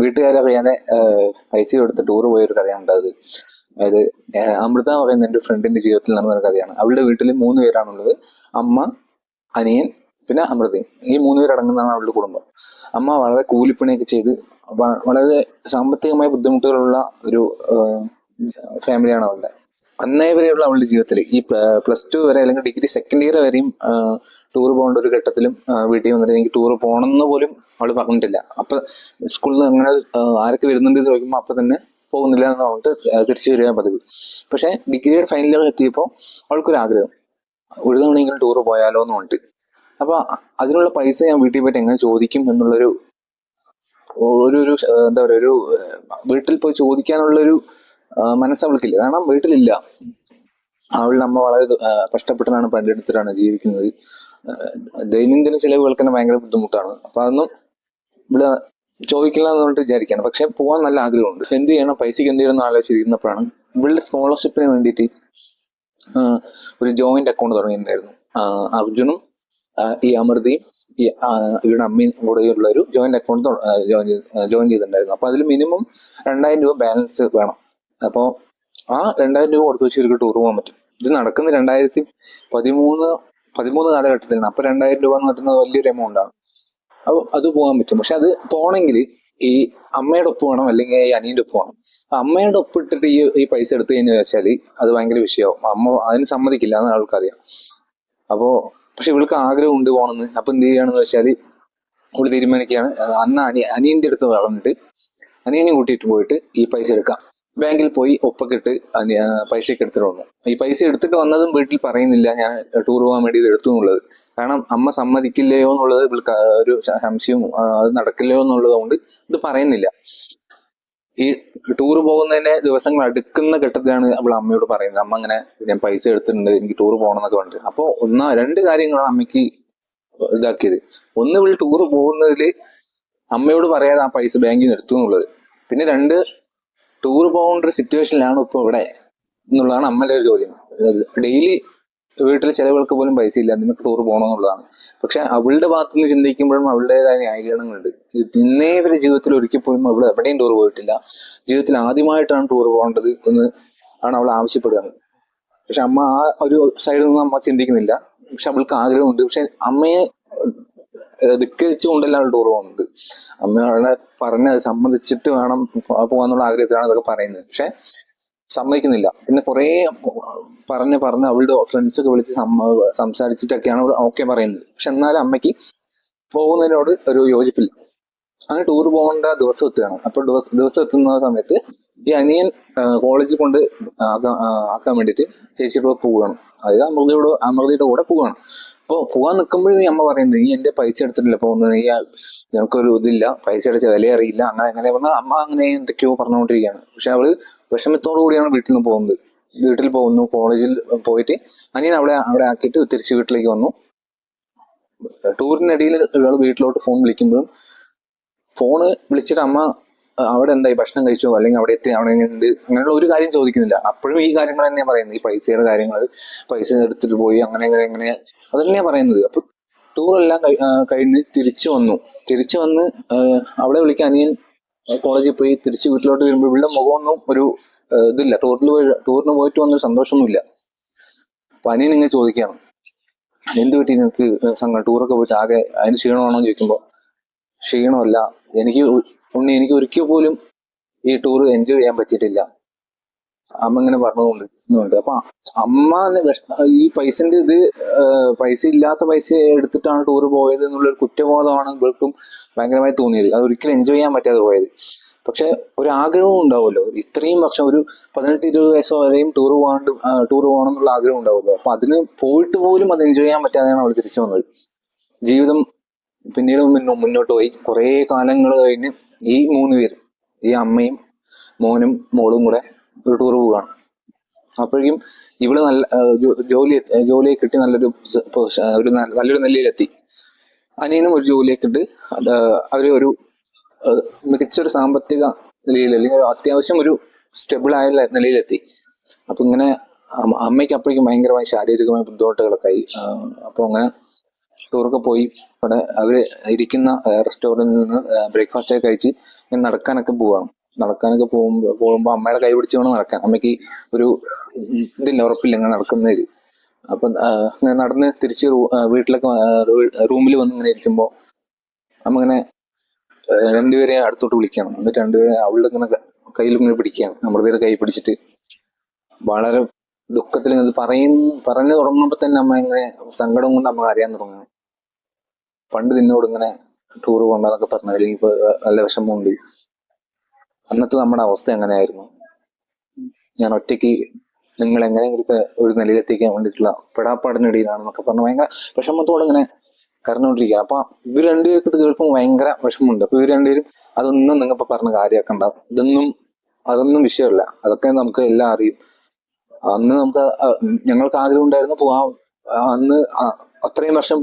വീട്ടുകാരറിയാതെ പൈസ കൊടുത്ത് ടൂർ പോയൊരു കഥയാണ് ഉണ്ടായത്. അതായത് അമൃത എന്ന് പറയുന്ന എൻ്റെ ഫ്രണ്ടിന്റെ ജീവിതത്തിൽ നടന്നൊരു കഥയാണ്. അവളുടെ വീട്ടിൽ 3 പേരാണുള്ളത്. അമ്മ, അനിയൻ, പിന്നെ അമൃതയും. ഈ 3 പേരടങ്ങുന്നതാണ് അവളുടെ കുടുംബം. അമ്മ വളരെ കൂലിപ്പണിയൊക്കെ ചെയ്ത് വളരെ സാമ്പത്തികമായ ബുദ്ധിമുട്ടുകളുള്ള ഒരു ഫാമിലിയാണ് അവളുടെ. അന്നേ വരെയുള്ള അവളുടെ ജീവിതത്തിൽ ഈ +2 വരെ അല്ലെങ്കിൽ ഡിഗ്രി സെക്കൻഡ് ഇയർ വരെയും ടൂർ പോകേണ്ട ഒരു ഘട്ടത്തിലും വീട്ടിൽ വന്നിട്ട് എനിക്ക് ടൂർ പോകണമെന്ന് പോലും അവൾ പറഞ്ഞിട്ടില്ല. അപ്പൊ സ്കൂളിൽ നിന്ന് അങ്ങനെ ആരൊക്കെ വരുന്നുണ്ട് എന്ന് ചോദിക്കുമ്പോൾ അപ്പൊ തന്നെ പോകുന്നില്ല എന്ന് പറഞ്ഞിട്ട് തിരിച്ചു വരിക പതിവ്. പക്ഷെ ഡിഗ്രിയുടെ ഫൈനൽ ഇയർ എത്തിയപ്പോൾ അവൾക്കൊരു ആഗ്രഹം, ഒരു തവണയെങ്കിലും ടൂർ പോയാലോ എന്ന് പറഞ്ഞിട്ട്. അപ്പൊ അതിനുള്ള പൈസ ഞാൻ വീട്ടിൽ പോയിട്ട് എങ്ങനെ ചോദിക്കും എന്നുള്ളൊരു ഒരു ഒരു എന്താ പറയുക, ഒരു വീട്ടിൽ പോയി ചോദിക്കാനുള്ളൊരു മനസ്സ് അവൾക്കില്ല. കാരണം വീട്ടിലില്ല. അവളുടെ അമ്മ വളരെ കഷ്ടപ്പെട്ടാണ് പണിയെടുത്തിട്ടാണ് ജീവിക്കുന്നത്. ദൈനംദിന ചിലവുകൾക്ക് തന്നെ ഭയങ്കര ബുദ്ധിമുട്ടാണ്. അപ്പൊ അതൊന്നും ഇവിടെ ചോദിക്കില്ല എന്ന് പറഞ്ഞിട്ട് വിചാരിക്കുകയാണ്. പക്ഷെ പോകാൻ നല്ല ആഗ്രഹമുണ്ട്. എന്ത് ചെയ്യണം, പൈസക്ക് എന്ത് ചെയ്യണം എന്ന് ആലോചിച്ചിരുന്നപ്പോഴാണ് ഇവളുടെ സ്കോളർഷിപ്പിന് വേണ്ടിയിട്ട് ഒരു ജോയിന്റ് അക്കൗണ്ട് തുടങ്ങിയിട്ടുണ്ടായിരുന്നു. അർജുനും ഈ അമൃതയും ഈ ഇവരുടെ അമ്മയും കൂടെയുള്ള ഒരു ജോയിന്റ് അക്കൗണ്ട് ജോയിൻ ചെയ്തിട്ടുണ്ടായിരുന്നു. അപ്പൊ അതിൽ മിനിമം 2000 രൂപ ബാലൻസ് വേണം. അപ്പോൾ ആ 2000 രൂപ കൊടുത്തു വെച്ച് ഇവർക്ക് ടൂർ പോകാൻ പറ്റും. ഇത് നടക്കുന്ന 2013 കാലഘട്ടത്തിലാണ്. അപ്പൊ 2000 രൂപ എന്ന് പറയുന്നത് വലിയൊരു എമൗണ്ട് ആണ്. അപ്പൊ അത് പോകാൻ പറ്റും. പക്ഷെ അത് പോകണമെങ്കിൽ ഈ അമ്മയുടെ ഒപ്പ് വേണം, അല്ലെങ്കിൽ ഈ അനിയന്റെ ഒപ്പ് വേണം. അമ്മയുടെ ഒപ്പ് ഇട്ടിട്ട് ഈ പൈസ എടുത്തു കഴിഞ്ഞാൽ വെച്ചാൽ അത് ഭയങ്കര വിഷയമാവും. അമ്മ അതിന് സമ്മതിക്കില്ല എന്ന് ആൾക്കറിയാം. അപ്പോ പക്ഷെ ഇവൾക്ക് ആഗ്രഹമുണ്ട് പോകണമെന്ന്. അപ്പൊ എന്ത് ചെയ്യുകയാണെന്ന് വെച്ചാൽ ഇവള് തീരുമാനിക്കുകയാണ്, അനിയന്റെ അടുത്ത് പറഞ്ഞിട്ട് അനിയനെ കൂട്ടിയിട്ട് പോയിട്ട് ഈ പൈസ എടുക്കാം. ബാങ്കിൽ പോയി ഒപ്പൊക്കെ ഇട്ട് പൈസയൊക്കെ എടുത്തിട്ട് വന്നു. ഈ പൈസ എടുത്തിട്ട് വന്നതും വീട്ടിൽ പറയുന്നില്ല ഞാൻ ടൂർ പോകാൻ വേണ്ടി ഇത് എടുത്തു എന്നുള്ളത്. കാരണം അമ്മ സമ്മതിക്കില്ലയോ എന്നുള്ളത് ഇവൾക്ക് ഒരു സംശയവും, അത് നടക്കില്ലയോ എന്നുള്ളത് കൊണ്ട് ഇത് പറയുന്നില്ല. ഈ ടൂർ പോകുന്നതിന്റെ ദിവസങ്ങൾ അടുക്കുന്ന ഘട്ടത്തിലാണ് അവൾ അമ്മയോട് പറയുന്നത്, അമ്മ അങ്ങനെ ഞാൻ പൈസ എടുത്തിട്ടുണ്ട്, എനിക്ക് ടൂർ പോകണം എന്നൊക്കെ പറഞ്ഞിട്ട്. അപ്പൊ 2 കാര്യങ്ങളാണ് അമ്മയ്ക്ക് ഇതാക്കിയത്. ഒന്ന്, ഇവൾ ടൂർ പോകുന്നതിൽ അമ്മയോട് പറയാതെ ആ പൈസ ബാങ്കിൽ നിന്ന് എടുത്തു എന്നുള്ളത്. പിന്നെ 2, ടൂർ പോകേണ്ട ഒരു സിറ്റുവേഷനിലാണ് ഇപ്പൊ ഇവിടെ എന്നുള്ളതാണ് അമ്മയുടെ ഒരു ചോദ്യം. ഡെയിലി വീട്ടിൽ ചിലവുകൾക്ക് പോലും പൈസ ഇല്ല, നിനക്ക് ടൂർ പോകണമെന്നുള്ളതാണ്. പക്ഷെ അവളുടെ ഭാഗത്തു നിന്ന് ചിന്തിക്കുമ്പോഴും അവളുടേതായ ന്യായീകരണങ്ങളുണ്ട്. ഇന്നേ വരെ ജീവിതത്തിൽ ഒരിക്കൽ പോലും അവൾ എവിടെയും ടൂർ പോയിട്ടില്ല. ജീവിതത്തിൽ ആദ്യമായിട്ടാണ് ടൂർ പോകേണ്ടത് എന്ന് ആണ് അവൾ ആവശ്യപ്പെടുന്നത്. പക്ഷെ അമ്മ ആ ഒരു സൈഡിൽ നിന്ന് അമ്മ ചിന്തിക്കുന്നില്ല. പക്ഷെ അവൾക്ക് ആഗ്രഹമുണ്ട്. പക്ഷെ അമ്മയെ ധിക്കരിച്ചുകൊണ്ടല്ല അവൾ ടൂർ പോകുന്നത്. അമ്മ അവളെ പറഞ്ഞ് അത് സമ്മതിച്ചിട്ട് വേണം പോകാന്നുള്ള ആഗ്രഹത്തിലാണ് അതൊക്കെ പറയുന്നത്. പക്ഷെ സമ്മതിക്കുന്നില്ല. പിന്നെ കുറെ പറഞ്ഞ് അവളുടെ ഫ്രണ്ട്സൊക്കെ വിളിച്ച് സംസാരിച്ചിട്ടൊക്കെയാണ് അവൾ ഓക്കെ പറയുന്നത്. പക്ഷെ എന്നാലും അമ്മയ്ക്ക് പോകുന്നതിനോട് ഒരു യോജിപ്പില്ല. അങ്ങനെ ടൂർ പോകേണ്ട ദിവസം എത്തുകയാണ്. അപ്പൊ ദിവസം എത്തുന്ന സമയത്ത് ഈ അനിയൻ കോളേജിൽ കൊണ്ട് ആക്കാൻ വേണ്ടിയിട്ട് ചേച്ചിയുടെ കൂടെ പോവുകയാണ്. അതായത് അമൃതയുടെ കൂടെ പോവുകയാണ്. അപ്പോൾ പോകാൻ നിൽക്കുമ്പോഴും ഈ അമ്മ പറയുന്നത്, നീ എന്റെ പൈസ എടുത്തിട്ടില്ല പോകുന്നത്, നീ ഞങ്ങൾക്കൊരു ഇതില്ല, പൈസ അടച്ച വില അറിയില്ല, അങ്ങനെ പറഞ്ഞാൽ അമ്മ അങ്ങനെ എന്തൊക്കെയോ പറഞ്ഞുകൊണ്ടിരിക്കുകയാണ്. പക്ഷെ അവള് വിഷമത്തോടു കൂടിയാണ് വീട്ടിൽ നിന്ന് പോകുന്നത്. വീട്ടിൽ പോകുന്നു, കോളേജിൽ പോയിട്ട് അനിയൻ അവിടെ ആക്കിയിട്ട് തിരിച്ച് വീട്ടിലേക്ക് വന്നു. ടൂറിനിടയിൽ ഇയാൾ വീട്ടിലോട്ട് ഫോൺ വിളിക്കുമ്പോഴും ഫോണ് വിളിച്ചിട്ട് അമ്മ അവിടെ എന്തായി, ഭക്ഷണം കഴിച്ചോ, അല്ലെങ്കിൽ അവിടെ എത്തി, അവിടെ ഉണ്ട്, അങ്ങനെയുള്ള ഒരു കാര്യം ചോദിക്കുന്നില്ല. അപ്പോഴും ഈ കാര്യങ്ങൾ തന്നെയാണ് പറയുന്നത്, ഈ പൈസയുടെ കാര്യങ്ങൾ, പൈസ എടുത്തിട്ട് പോയി അങ്ങനെ അതന്നെയാണ് പറയുന്നത്. അപ്പൊ ടൂറെല്ലാം കഴിഞ്ഞ് തിരിച്ചു വന്ന് അവിടെ വിളിക്കാൻ അനിയൻ കോളേജിൽ പോയി തിരിച്ച് വീട്ടിലോട്ട് വരുമ്പോൾ ഇവിടെ മുഖമൊന്നും ഒരു ഇതില്ല, ടൂറിന് പോയിട്ട് വന്നൊരു സന്തോഷമൊന്നുമില്ല. അപ്പൊ അനിയൻ ഇങ്ങനെ ചോദിക്കുകയാണ്, എന്ത് പറ്റി നിനക്ക് ടൂറൊക്കെ പോയിട്ട് ആകെ അതിന് ക്ഷീണമാണോ എന്ന് ചോദിക്കുമ്പോൾ, ക്ഷീണമല്ല, എനിക്ക് ഒരിക്കൽ പോലും ഈ ടൂർ എൻജോയ് ചെയ്യാൻ പറ്റിയിട്ടില്ല, അമ്മ ഇങ്ങനെ പറഞ്ഞുകൊണ്ട്. അപ്പൊ അമ്മ ഈ പൈസന്റെ പൈസ ഇല്ലാത്ത പൈസ എടുത്തിട്ടാണ് ടൂർ പോയത് എന്നുള്ളൊരു കുറ്റബോധമാണ് ഇവർക്കും ഭയങ്കരമായി തോന്നിയത്. അത് ഒരിക്കലും എൻജോയ് ചെയ്യാൻ പറ്റാതെ പോയത്. പക്ഷെ ഒരു ആഗ്രഹവും ഉണ്ടാവുമല്ലോ, ഇത്രയും വർഷം ഒരു 18-20 വയസ്സ് വരെയും ടൂർ പോകണം എന്നുള്ള ആഗ്രഹം ഉണ്ടാവുമല്ലോ. അപ്പൊ അതിന് പോയിട്ട് പോലും അത് എൻജോയ് ചെയ്യാൻ പറ്റാതെയാണ് അവൾ തിരിച്ചു വന്നത്. ജീവിതം പിന്നീട് മുന്നോട്ട് പോയി. കുറെ കാലങ്ങൾ കഴിഞ്ഞ് ഈ 3 പേരും, ഈ അമ്മയും മോനും മോളും കൂടെ ഒരു ടൂർ പോവുകയാണ്. അപ്പോഴേക്കും ഇവള് നല്ല ജോലിയെ കിട്ടി നല്ലൊരു നിലയിലെത്തി. അനിയനും ഒരു ജോലിയൊക്കെ ഇട്ട് അവര് ഒരു മികച്ചൊരു സാമ്പത്തിക നിലയിൽ, അല്ലെങ്കിൽ അത്യാവശ്യം ഒരു സ്റ്റെബിൾ ആയ നിലയിലെത്തി. അപ്പൊ ഇങ്ങനെ അമ്മയ്ക്ക് അപ്പോഴേക്കും ഭയങ്കരമായ ശാരീരികമായ ബുദ്ധിമുട്ടുകളൊക്കെ ആയി. അപ്പൊ അങ്ങനെ ടൂറൊക്കെ പോയി അവിടെ അവര് ഇരിക്കുന്ന റെസ്റ്റോറൻറ്റിൽ നിന്ന് ബ്രേക്ക്ഫാസ്റ്റ് ഒക്കെ കഴിച്ച് ഞാൻ നടക്കാനൊക്കെ പോവാണ്. നടക്കാനൊക്കെ പോകുമ്പോ അമ്മയുടെ കൈ പിടിച്ച് വേണം നടക്കാൻ. അമ്മയ്ക്ക് ഒരു ഇതില്ല, ഉറപ്പില്ല ഇങ്ങനെ നടക്കുന്നതിൽ. അപ്പൊ ഇങ്ങനെ നടന്ന് തിരിച്ച് വീട്ടിലൊക്കെ റൂമിൽ വന്ന് ഇങ്ങനെ ഇരിക്കുമ്പോ അമ്മ ഇങ്ങനെ രണ്ടുപേരെ അടുത്തോട്ട് വിളിക്കണം. എന്നിട്ട് രണ്ടുപേരെ അവളുടെ ഇങ്ങനെ കയ്യിൽ ഇങ്ങനെ പിടിക്കുകയാണ്. അമൃതയുടെ കൈ പിടിച്ചിട്ട് വളരെ ദുഃഖത്തിൽ ഇത് പറഞ്ഞു തുടങ്ങുമ്പോ തന്നെ അമ്മ ഇങ്ങനെ സങ്കടം കൊണ്ട് അമ്മ അറിയാൻ തുടങ്ങും. പണ്ട് നിന്നോട് ഇങ്ങനെ ടൂർ പോകണ്ടെന്നൊക്കെ പറഞ്ഞ, അല്ലെങ്കിൽ ഇപ്പൊ നല്ല വിഷമമുണ്ട്, അന്നത്തെ നമ്മുടെ അവസ്ഥ എങ്ങനെയായിരുന്നു, ഞാൻ ഒറ്റയ്ക്ക് നിങ്ങൾ എങ്ങനെയെങ്കിലും ഒരു നിലയിലെത്തിക്കാൻ വേണ്ടിയിട്ടുള്ള പെടാപ്പാടിനിടയിലാണെന്നൊക്കെ പറഞ്ഞ് ഭയങ്കര വിഷമത്തോടെ ഇങ്ങനെ കരഞ്ഞുകൊണ്ടിരിക്കുക. അപ്പൊ ഇവർ രണ്ടുപേർക്ക് ഇത് കേൾക്കുമ്പോൾ ഭയങ്കര വിഷമമുണ്ട്. അപ്പൊ ഇവർ രണ്ടുപേരും അതൊന്നും നിങ്ങളിപ്പോ പറഞ്ഞ കാര്യമാക്കണ്ട, അതൊന്നും വിഷയമല്ല, അതൊക്കെ നമുക്ക് എല്ലാം അറിയും. അന്ന് ഞങ്ങൾക്ക് ആഗ്രഹം ഉണ്ടായിരുന്നു പോവാൻ, അന്ന് അത്രയും വർഷം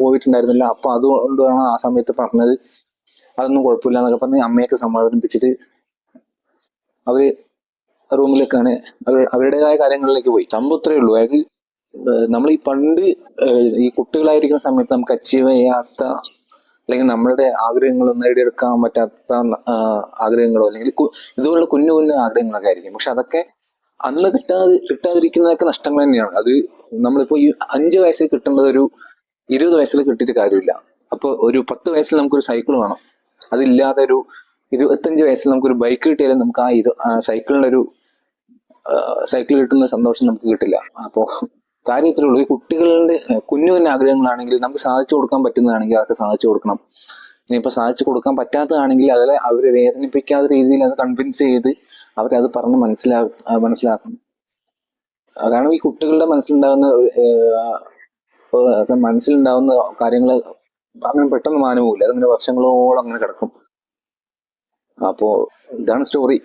പോയിട്ടുണ്ടായിരുന്നില്ല. അപ്പൊ അതുകൊണ്ടാണ് ആ സമയത്ത് പറഞ്ഞത്, അതൊന്നും കുഴപ്പമില്ല എന്നൊക്കെ പറഞ്ഞ് അമ്മയൊക്കെ സമാധാനിപ്പിച്ചിട്ട് അവര് റൂമിലേക്കാണ് അവരുടേതായ കാര്യങ്ങളിലേക്ക് പോയി. സംഭവം ഇത്രയേ ഉള്ളൂ. അതായത് നമ്മൾ ഈ പണ്ട് ഈ കുട്ടികളായിരിക്കുന്ന സമയത്ത് നമുക്ക് അച്ചീവ് ചെയ്യാത്ത, അല്ലെങ്കിൽ നമ്മളുടെ ആഗ്രഹങ്ങളോ നേടിയെടുക്കാൻ പറ്റാത്ത ആഗ്രഹങ്ങളോ, അല്ലെങ്കിൽ ഇതുപോലുള്ള കുഞ്ഞു കുഞ്ഞു ആഗ്രഹങ്ങളൊക്കെ ആയിരിക്കും. പക്ഷെ അതൊക്കെ അന്ന് കിട്ടാതിരിക്കുന്നതൊക്കെ നഷ്ടങ്ങൾ തന്നെയാണ്. അത് നമ്മളിപ്പോ ഈ 5 വയസ്സിൽ കിട്ടേണ്ടത് ഒരു 20 വയസ്സിൽ കിട്ടിയിട്ട് കാര്യമില്ല. അപ്പൊ ഒരു 10 വയസ്സിൽ നമുക്കൊരു സൈക്കിൾ വേണം. അതില്ലാതെ ഒരു 25 വയസ്സിൽ നമുക്കൊരു ബൈക്ക് കിട്ടിയാലും നമുക്ക് ആ സൈക്കിൾ കിട്ടുന്ന സന്തോഷം നമുക്ക് കിട്ടില്ല. അപ്പോ കാര്യം ഇത്രേ ഉള്ളൂ. ഈ കുട്ടികളുടെ കുഞ്ഞു കുഞ്ഞു ആഗ്രഹങ്ങളാണെങ്കിൽ നമുക്ക് സാധിച്ചു കൊടുക്കാൻ പറ്റുന്നതാണെങ്കിൽ അതൊക്കെ സാധിച്ചു കൊടുക്കണം. ഇനിയിപ്പോ സാധിച്ചു കൊടുക്കാൻ പറ്റാത്തതാണെങ്കിൽ അതിലെ അവരെ വേദനിപ്പിക്കാത്ത രീതിയിൽ അത് കൺവിൻസ് ചെയ്ത് അവരത് പറഞ്ഞ് മനസ്സിലാക്കണം. അതാണ് ഈ കുട്ടികളുടെ മനസ്സിലുണ്ടാവുന്ന കാര്യങ്ങൾ അങ്ങനെ പെട്ടെന്ന് മാനുപോകില്ല. അതങ്ങനെ വർഷങ്ങളോളം അങ്ങനെ കിടക്കും. അപ്പോ ഇതാണ് സ്റ്റോറി.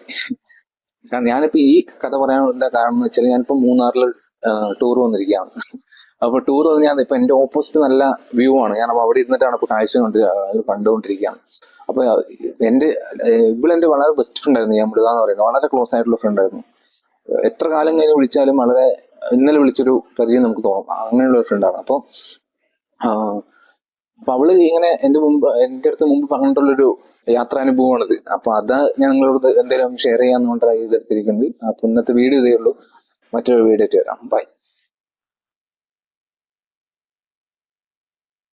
ഞാനിപ്പോ ഈ കഥ പറയാനുള്ള കാരണം എന്ന് വെച്ചാൽ, ഞാനിപ്പോ മൂന്നാറിൽ ടൂർ വന്നിരിക്കുകയാണ്. അപ്പൊ ടൂർ വന്ന് ഞാൻ ഇപ്പൊ എന്റെ ഓപ്പോസിറ്റ് നല്ല വ്യൂ ആണ്. ഞാൻ അവിടെ ഇരുന്നിട്ടാണ് ഇപ്പൊ കാഴ്ച കണ്ടുകൊണ്ടിരിക്കുകയാണ്. അപ്പൊ ഇവളെന്റെ വളരെ ബെസ്റ്റ് ഫ്രണ്ട് ആയിരുന്നു. ഞാൻ മൃത എന്ന് പറയുന്നത് വളരെ ക്ലോസ് ആയിട്ടുള്ള ഫ്രണ്ട് ആയിരുന്നു. എത്ര കാലം കഴിഞ്ഞ് വിളിച്ചാലും വളരെ ഇന്നലെ വിളിച്ചൊരു പരിചയം നമുക്ക് തോന്നും. അങ്ങനെയുള്ള ഒരു ഫ്രണ്ടാണ്. അപ്പൊ അവള് ഇങ്ങനെ എന്റെ അടുത്ത് മുമ്പ് പറഞ്ഞിട്ടുള്ളൊരു യാത്രാനുഭവമാണിത്. അപ്പൊ അതാ ഞാൻ നിങ്ങളോട് എന്തെങ്കിലും ഷെയർ ചെയ്യാൻ ട്രൈ ചെയ്തെടുത്തിരിക്കുന്നത്. അപ്പൊ ഇന്നത്തെ വീഡിയോ ഇതേ ഉള്ളൂ. മറ്റൊരു വീഡിയോ വരാം. ബൈ.